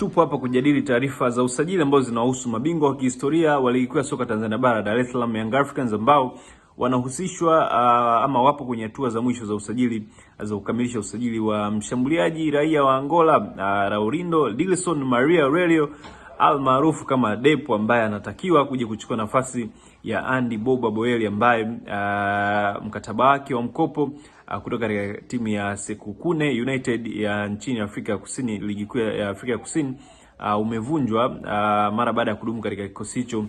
Tupo hapa kujadili taarifa za usajili ambazo zinahusu mabingwa wa kihistoria wa ligi kuu ya soka Tanzania bara, Dar es Salaam Young Africans, ambao wanahusishwa ama wapo kwenye hatua za mwisho za usajili za kukamilisha usajili wa mshambuliaji raia wa Angola Laurindo Dilson Maria Aurelio almaarufu kama Depo, ambaye anatakiwa kuja kuchukua nafasi ya Andy Boba Boyeli ambaye mkataba wake wa mkopo kutoka katika timu ya Sekhukhune United ya nchini Afrika Kusini, ligi kuu ya Afrika Kusini, umevunjwa mara baada ya kudumu katika kikosi hicho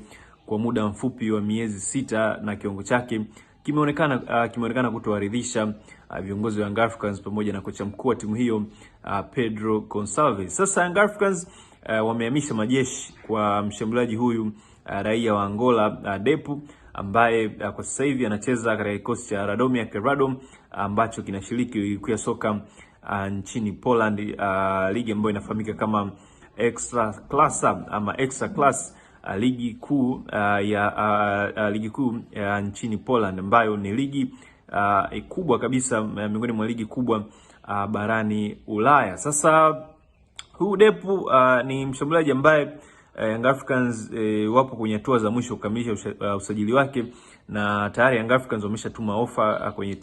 kwa muda mfupi wa miezi 6, na kiwango chake kimeonekana kutoaridhisha viongozi wa Young Africans pamoja na kocha mkuu wa timu hiyo Pedro Gonçalves. Sasa Young Africans wamehamisha majeshi kwa mshambuliaji huyu raia wa Angola Depo, ambaye kwa sasa hivi anacheza katika kikosi cha Radomiak Radom ambacho kinashiriki ligi kuu ya soka nchini Poland, ligi ambayo inafahamika kama Ekstraklasa ama Extra Class, ligi kuu ya nchini Poland, ambayo ni ligi kubwa kabisa miongoni mwa ligi kubwa barani Ulaya. Sasa huyu Depo ni mshambuliaji ambaye Young Africans wapo kwenye hatua za mwisho kukamilisha usajili wake, na tayari Young Africans wameshatuma ofa kwenye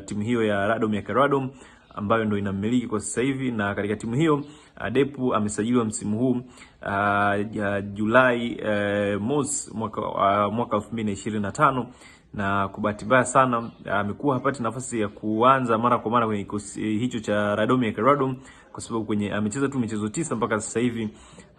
timu hiyo ya Radomiak Radom ambayo ndio inamiliki kwa sasa hivi. Na katika timu hiyo Depo amesajiliwa msimu huu Julai mosi mwaka 2025, na kwa bahati mbaya sana amekuwa hapati nafasi ya kuanza mara kwa mara kwenye kikosi hicho cha Radomiak Radom, kwa sababu amecheza tu michezo 9 mpaka sasa hivi,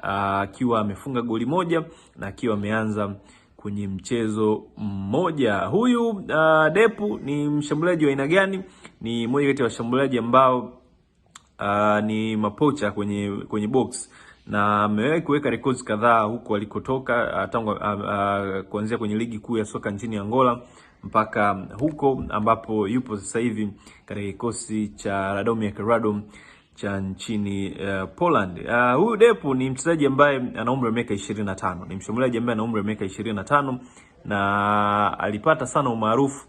akiwa amefunga goli moja na akiwa ameanza kwenye mchezo mmoja. Huyu Depo ni mshambuliaji wa aina gani? Ni mmoja kati ya washambuliaji ambao ni mapocha kwenye box, na amewahi kuweka rekodi kadhaa huko alikotoka, tangu kuanzia kwenye ligi kuu ya soka nchini Angola mpaka huko ambapo yupo sasa hivi katika kikosi cha Radomiak Radom cha nchini Poland. Huyu Depo ni mchezaji ambaye ana umri wa miaka 25. Ni mshambuliaji ambaye ana umri wa miaka 25 na alipata sana umaarufu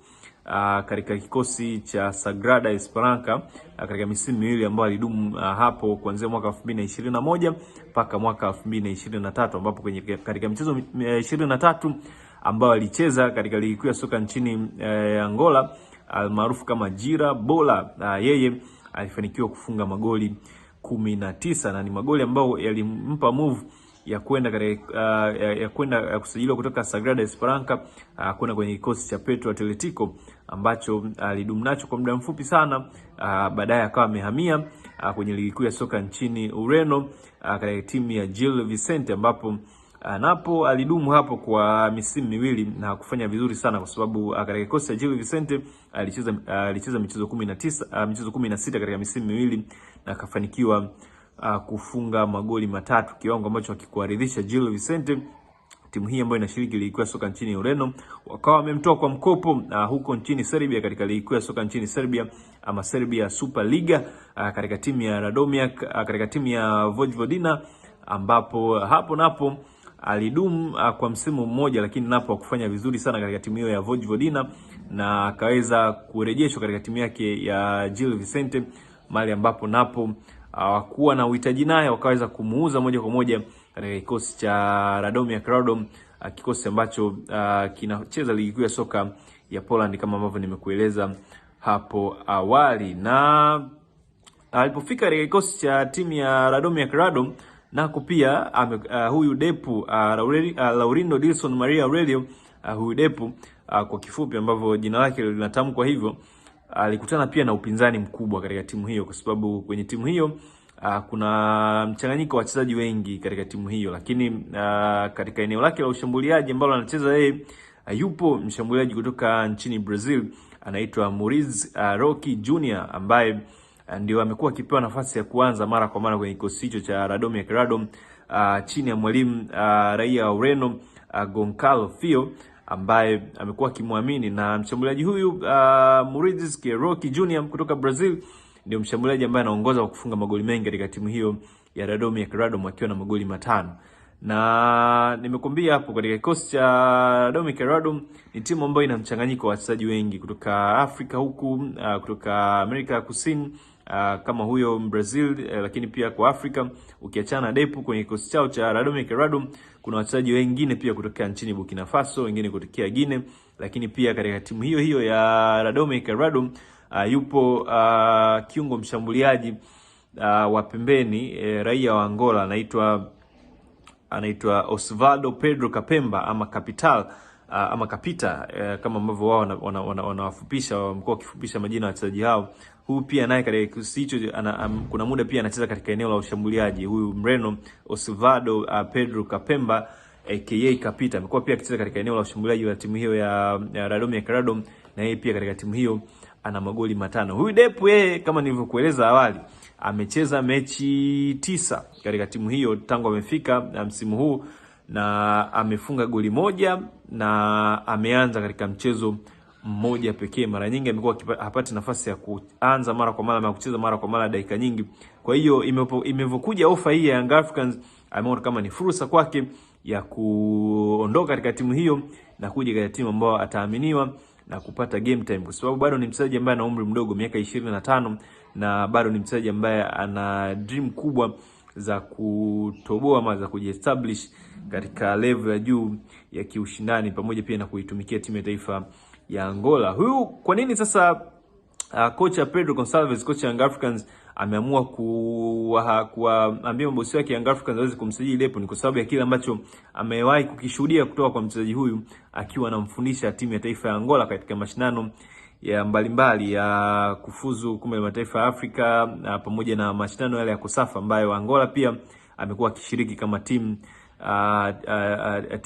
katika kikosi cha Sagrada Esperanca katika misimu miwili ambayo alidumu hapo kuanzia mwaka 2021 mpaka mwaka 2023, ambapo katika michezo 23 ambayo alicheza katika ligi kuu ya soka nchini Angola almaarufu kama Gira Bola, yeye alifanikiwa kufunga magoli 19, na ni magoli ambayo yalimpa move ya kwenda katika kusajiliwa kutoka Sagrada Esperanca kwenda kwenye kikosi cha Petro Atletico ambacho alidumu nacho kwa muda mfupi sana. Baadaye akawa amehamia kwenye ligi kuu ya soka nchini Ureno katika timu ya Gil Vicente, ambapo napo alidumu hapo kwa misimu miwili na kufanya vizuri sana, kwa sababu katika kikosi cha Gil Vicente alicheza michezo 16 katika misimu miwili na akafanikiwa kufunga magoli 3, kiwango ambacho hakikuaridhisha Gil Vicente. Timu hii ambayo inashiriki ligi kuu ya soka nchini Ureno wakawa wamemtoa kwa mkopo huko nchini Serbia, katika ligi kuu ya soka nchini Serbia ama Serbia Super Liga, katika timu ya Radomiak, katika timu ya Vojvodina, ambapo hapo napo alidumu kwa msimu mmoja, lakini napo hakufanya vizuri sana katika timu hiyo ya Vojvodina, na akaweza kurejeshwa katika timu yake ya Gil Vicente, mahali ambapo napo hawakuwa na uhitaji naye, wakaweza kumuuza moja kwa moja katika kikosi cha Radomiak Radom, kikosi ambacho kinacheza ligi kuu ya soka ya Poland kama ambavyo nimekueleza hapo awali. Na alipofika katika kikosi cha timu ya Radomiak Radom, nako pia huyu Depo Laurindo Dilson Maria Aurelio, huyu Depo kwa kifupi ambavyo jina lake linatamkwa hivyo, alikutana pia na upinzani mkubwa katika timu hiyo, kwa sababu kwenye timu hiyo kuna mchanganyiko wa wachezaji wengi katika timu hiyo, lakini katika eneo lake la ushambuliaji ambalo anacheza yeye, yupo mshambuliaji kutoka nchini Brazil anaitwa Muriz Roque Jr, ambaye ndio amekuwa akipewa nafasi ya kuanza mara kwa mara kwenye kikosi hicho cha Radomiak Radom chini ya mwalimu raia wa Ureno Goncalo Fio, ambaye amekuwa akimwamini. Na mshambuliaji huyu Muriz Roque Jr kutoka Brazil ndio mshambuliaji ambaye anaongoza kwa kufunga magoli mengi katika timu hiyo ya Radomiak Radom, akiwa na magoli 5. Na nimekuambia hapo katika kikosi cha Radomiak Radom ni timu ambayo ina mchanganyiko wa wachezaji wengi kutoka Afrika huku, kutoka Amerika ya Kusini, kama huyo Brazil, lakini pia kwa Afrika ukiachana Depu kwenye kikosi chao cha Radomiak Radom, kuna wachezaji wengine pia kutokea nchini Burkina Faso, wengine kutokea Guinea, lakini pia katika timu hiyo hiyo ya Radomiak Radom yupo kiungo mshambuliaji wa pembeni raia wa Angola anaitwa Osvaldo Pedro Kapemba ama Capital ama Kapita kama ambavyo wao wanawafupisha, wamekuwa wakifupisha majina ya wachezaji hao. Huyu pia naye katika kikosi hicho kuna muda pia anacheza katika eneo la ushambuliaji. Huyu Mreno Osvaldo Pedro Kapemba aka Kapita amekuwa pia akicheza katika eneo la ushambuliaji wa timu hiyo ya Radomiak Radom, na yeye pia katika timu hiyo ana magoli 5. Huyu Depu yeye kama nilivyokueleza awali amecheza mechi 9 katika timu hiyo tangu amefika msimu huu, na amefunga goli 1 na ameanza katika mchezo mmoja pekee. Mara nyingi amekuwa hapati nafasi ya kuanza mara kwa mara na kucheza mara kwa mara dakika nyingi. Kwa hiyo imevokuja ofa hii ya Young Africans, ameona kama ni fursa kwake ya kuondoka katika timu hiyo na kuja katika timu ambayo ataaminiwa na kupata game time, kwa sababu bado ni mchezaji ambaye ana umri mdogo, miaka 25, na bado ni mchezaji ambaye ana dream kubwa za kutoboa ama za kujiestablish katika level ya juu ya kiushindani, pamoja pia na kuitumikia timu ya taifa ya Angola. Huyu kwa nini sasa kocha Pedro Gonçalves, kocha Young Africans, ameamua kuambia mabosi wake Young Africans waweze kumsajili Depu? Ni kwa sababu ya kile ambacho amewahi kukishuhudia kutoka kwa mchezaji huyu akiwa anamfundisha timu ya taifa ya Angola katika mashindano ya mbalimbali ya kufuzu kombe la mataifa ya Afrika pamoja na mashindano yale ya Kosafa ambayo Angola pia amekuwa akishiriki kama timu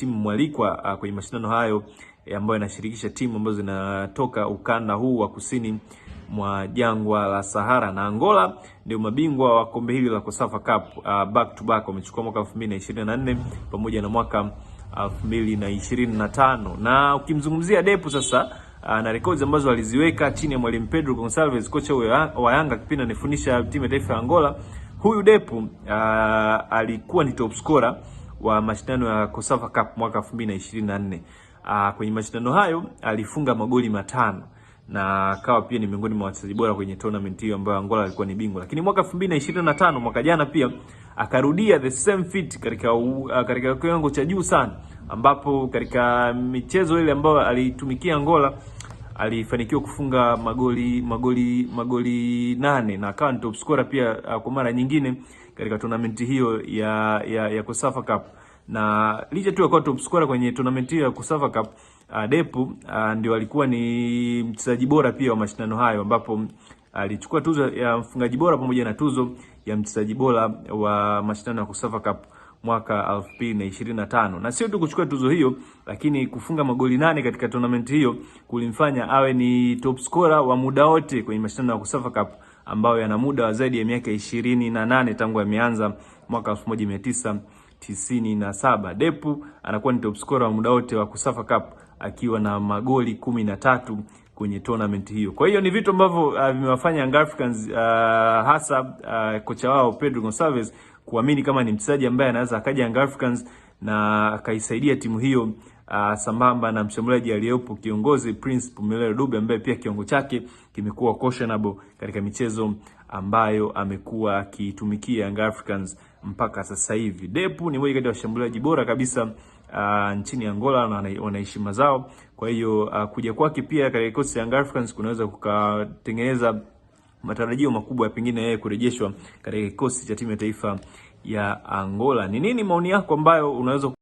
mwalikwa kwenye mashindano hayo ambayo yanashirikisha timu ambazo zinatoka ukanda huu wa kusini mwa jangwa la Sahara, na Angola ndio mabingwa wa kombe hili la Kosafa Cup back to back. Wamechukua mwaka 2024 pamoja na mwaka 2025. Na ukimzungumzia Depu sasa na rekodi ambazo aliziweka chini ya mwalimu Pedro Gonçalves, kocha wa Yanga kipindi anafundisha timu ya taifa ya Angola, huyu Depu alikuwa ni top scorer wa mashindano ya Kosafa Cup mwaka 2024. Kwenye mashindano hayo alifunga magoli 5 na akawa pia ni miongoni mwa wachezaji bora kwenye tournament hiyo ambayo Angola alikuwa ni bingwa. Lakini mwaka 2025, mwaka jana, pia akarudia the same feat katika kiwango cha juu sana, ambapo katika michezo ile ambayo alitumikia Angola alifanikiwa kufunga magoli 8 na akawa ni top scorer pia kwa mara nyingine katika tournament hiyo ya Kosafa Cup. Na licha tu kwa top scorer kwenye tournament hiyo ya Kosafa Cup, Depu ndio alikuwa ni mchezaji bora pia wa mashindano hayo, ambapo alichukua tuzo ya mfungaji bora pamoja na tuzo ya mchezaji bora wa mashindano ya Kosafa Cup mwaka 2025. Na sio tu kuchukua tuzo hiyo, lakini kufunga magoli 8 katika tournament hiyo kulimfanya awe ni top scorer wa muda wote kwenye mashindano ya Kosafa Cup ambayo yana muda wa zaidi ya miaka 28 tangu yameanza mwaka 1997. Depu anakuwa ni top scorer wa muda wote wa Kosafa Cup akiwa na magoli 13 kwenye tournament hiyo. Kwa hiyo ni vitu ambavyo vimewafanya Young Africans hasa kocha wao Pedro Gonçalves kuamini kama ni mchezaji ambaye anaweza akaja Young Africans na akaisaidia timu hiyo sambamba na mshambuliaji aliyepo kiongozi Prince Pumelelo Dube ambaye pia kiwango chake kimekuwa questionable katika michezo ambayo amekuwa akitumikia Young Africans mpaka sasa hivi. Depu ni mmoja kati ya washambuliaji bora kabisa nchini Angola na wanaheshima zao. Kwa hiyo kuja kwake pia katika kikosi cha Young Africans kunaweza kukatengeneza matarajio makubwa ya pengine yeye kurejeshwa katika kikosi cha timu ya taifa ya Angola. Ni nini maoni yako ambayo unaweza